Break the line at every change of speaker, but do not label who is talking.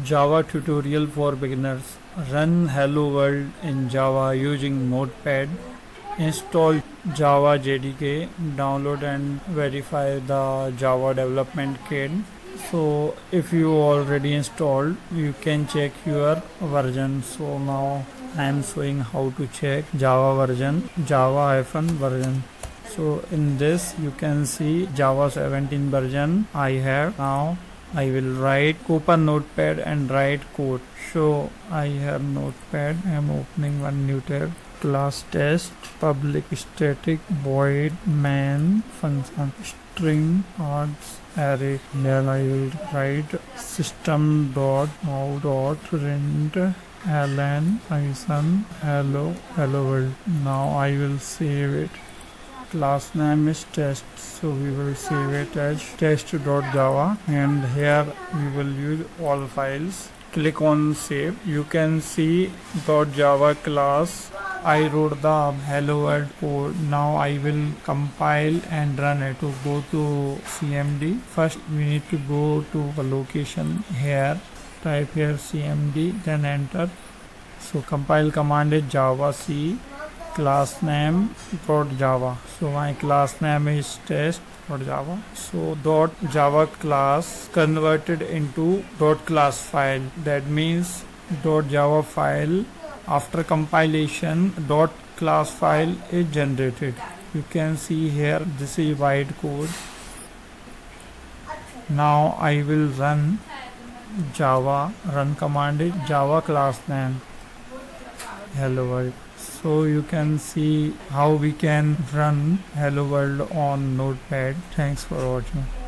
Java tutorial for beginners. Run Hello World in Java using Notepad. Install Java JDK. Download and verify the Java development kit. So if you already installed, you can check your version. So now I am showing how to check Java version, Java-version. So in this you can see Java 17 version I have. Now I will open Notepad and write code. So I have Notepad. I am opening one new tab. Class test public static void main function string args array. Here I will write system dot out dot print ln hyphen hello world. Now I will save it. Class name is test, so we will save it as test.java, and here we will use all files. Click on save. You can see .java class. I wrote the hello world code. Now I will compile and run it. To go to cmd, first we need to go to the location here. Type here cmd, then enter. So compile command is javac class name .java. So my class name is test.java. So .java class converted into .class file. That means .java file after compilation .class file is generated. You can see here this is white code. Now I will run Java. Run command is Java class name hello world. So you can see how we can run Hello World on Notepad. Thanks for watching.